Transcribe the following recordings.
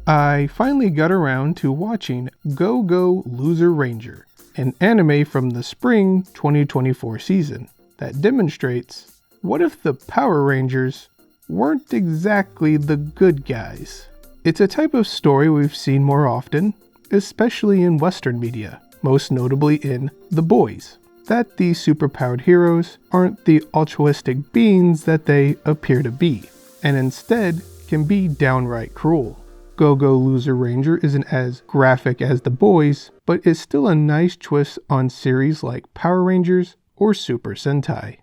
I finally got around to watching Go Go Loser Ranger, an anime from the spring 2024 season that demonstrates what if the Power Rangers weren't exactly the good guys. It's a type of story we've seen more often, especially in Western media, most notably in The Boys, that these superpowered heroes aren't the altruistic beings that they appear to be, and instead can be downright cruel. Go Go Loser Ranger isn't as graphic as The Boys, but is still a nice twist on series like Power Rangers or Super Sentai.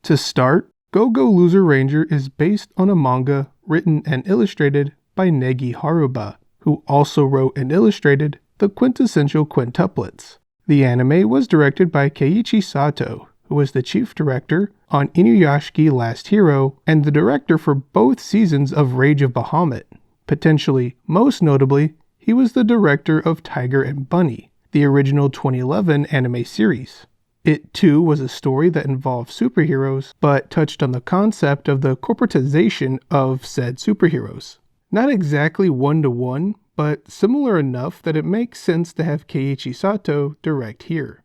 To start, Go Go Loser Ranger is based on a manga written and illustrated by Negi Haruba, who also wrote and illustrated the quintessential quintuplets. The anime was directed by Keiichi Sato, who was the chief director on Inuyashiki Last Hero and the director for both seasons of Rage of Bahamut. Potentially most notably, he was the director of Tiger and Bunny, the original 2011 anime series. It too was a story that involved superheroes, but touched on the concept of the corporatization of said superheroes. Not exactly one-to-one, but similar enough that it makes sense to have Keiichi Sato direct here.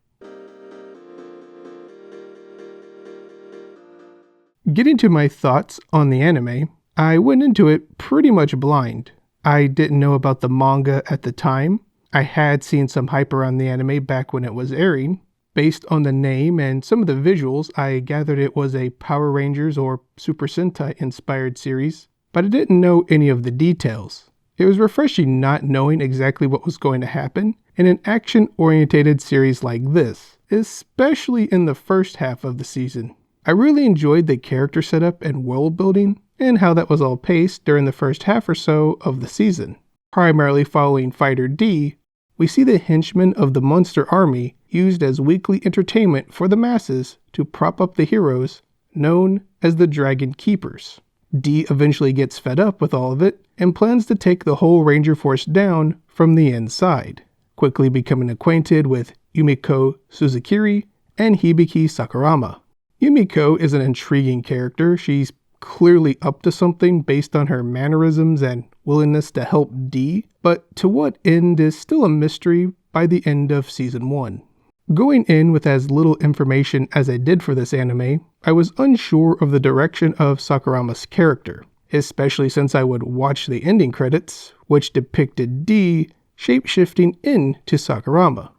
Getting to my thoughts on the anime, I went into it pretty much blind. I didn't know about the manga at the time. I had seen some hype around the anime back when it was airing. Based on the name and some of the visuals, I gathered it was a Power Rangers or Super Sentai inspired series, but I didn't know any of the details. It was refreshing not knowing exactly what was going to happen in an action-oriented series like this, especially in the first half of the season. I really enjoyed the character setup and world building, and how that was all paced during the first half or so of the season. Primarily following Fighter D, we see the henchmen of the Monster Army used as weekly entertainment for the masses to prop up the heroes, known as the Dragon Keepers. D eventually gets fed up with all of it and plans to take the whole Ranger Force down from the inside, quickly becoming acquainted with Yumiko Suzukiri and Hibiki Sakurama. Yumiko is an intriguing character. She's clearly up to something based on her mannerisms and willingness to help D, but to what end is still a mystery by the end of Season 1. Going in with as little information as I did for this anime, I was unsure of the direction of Sakurama's character, especially since I would watch the ending credits, which depicted D shape-shifting into Sakurama.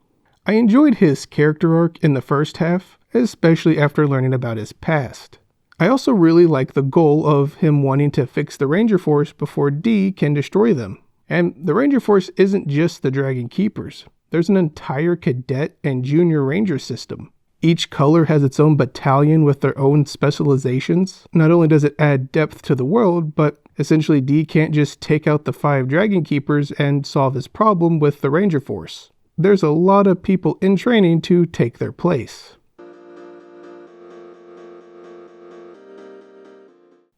I enjoyed his character arc in the first half, especially after learning about his past. I also really like the goal of him wanting to fix the Ranger Force before D can destroy them. And the Ranger Force isn't just the Dragon Keepers. There's an entire Cadet and Junior Ranger system. Each color has its own battalion with their own specializations. Not only does it add depth to the world, but essentially D can't just take out the 5 Dragon Keepers and solve his problem with the Ranger Force. There's a lot of people in training to take their place.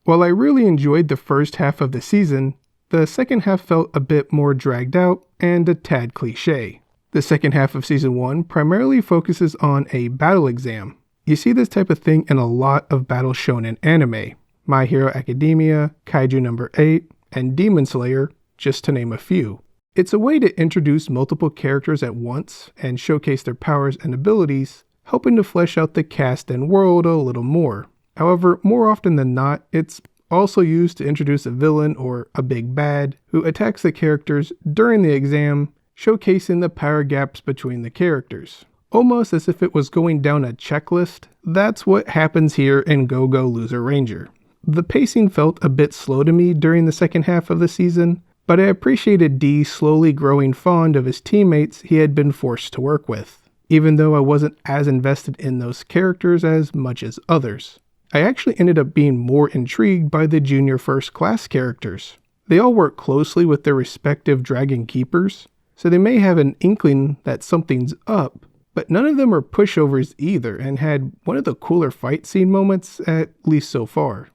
While I really enjoyed the first half of the season, the second half felt a bit more dragged out and a tad cliché. The second half of Season 1 primarily focuses on a battle exam. You see this type of thing in a lot of battle shonen anime. My Hero Academia, Kaiju Number 8, and Demon Slayer, just to name a few. It's a way to introduce multiple characters at once and showcase their powers and abilities, helping to flesh out the cast and world a little more. However, more often than not, it's also used to introduce a villain or a big bad who attacks the characters during the exam, showcasing the power gaps between the characters. Almost as if it was going down a checklist, that's what happens here in Go Go Loser Ranger. The pacing felt a bit slow to me during the second half of the season, but I appreciated D slowly growing fond of his teammates he had been forced to work with, even though I wasn't as invested in those characters as much as others. I actually ended up being more intrigued by the Junior First Class characters. They all work closely with their respective Dragon Keepers, so they may have an inkling that something's up, but none of them are pushovers either and had one of the cooler fight scene moments, at least so far.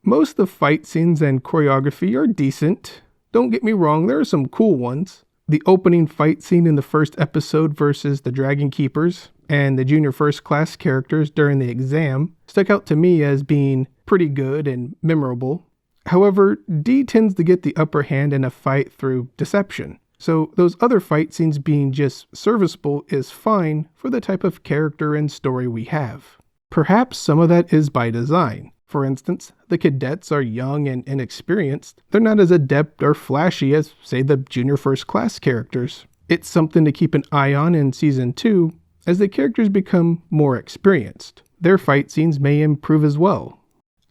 Most of the fight scenes and choreography are decent. Don't get me wrong, there are some cool ones, The opening fight scene in the first episode versus the Dragon Keepers and the junior first class characters during the exam stuck out to me as being pretty good and memorable. However, D tends to get the upper hand in a fight through deception, so those other fight scenes being just serviceable is fine for the type of character and story we have. Perhaps some of that is by design. For instance, the cadets are young and inexperienced. They're not as adept or flashy as, say, the junior first class characters. It's something to keep an eye on in Season 2 as the characters become more experienced. Their fight scenes may improve as well.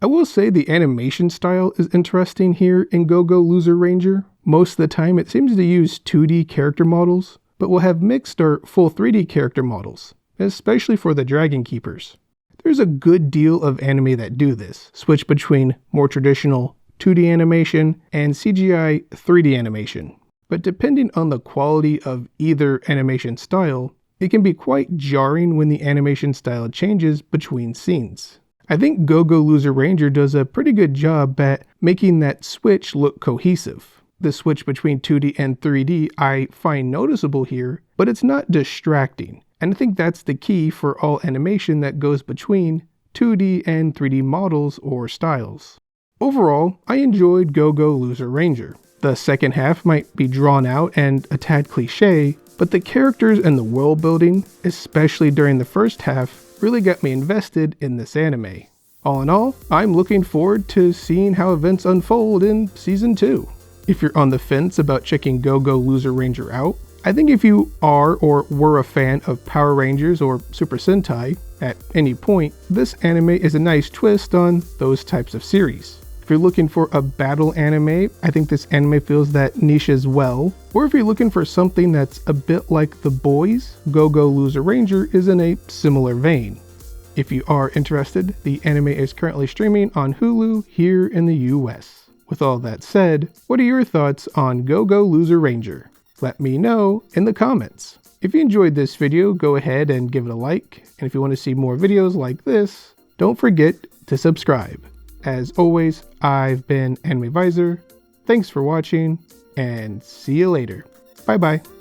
I will say the animation style is interesting here in Go-Go Loser Ranger. Most of the time it seems to use 2D character models, but will have mixed or full 3D character models, especially for the Dragon Keepers. There's a good deal of anime that do this, switch between more traditional 2D animation and CGI 3D animation. But depending on the quality of either animation style, it can be quite jarring when the animation style changes between scenes. I think Go-Go Loser Ranger does a pretty good job at making that switch look cohesive. The switch between 2D and 3D I find noticeable here, but it's not distracting. And I think that's the key for all animation that goes between 2D and 3D models or styles. Overall, I enjoyed Go-Go Loser Ranger. The second half might be drawn out and a tad cliche, but the characters and the world building, especially during the first half, really got me invested in this anime. All in all, I'm looking forward to seeing how events unfold in Season 2. If you're on the fence about checking Go-Go Loser Ranger out, I think if you are or were a fan of Power Rangers or Super Sentai at any point, this anime is a nice twist on those types of series. If you're looking for a battle anime, I think this anime fills that niche as well. Or if you're looking for something that's a bit like The Boys, Go-Go Loser Ranger is in a similar vein. If you are interested, the anime is currently streaming on Hulu here in the US. With all that said, what are your thoughts on Go-Go Loser Ranger? Let me know in the comments. If you enjoyed this video, go ahead and give it a like. And if you want to see more videos like this, don't forget to subscribe. As always, I've been Anime Visor. Thanks for watching, and see you later. Bye bye.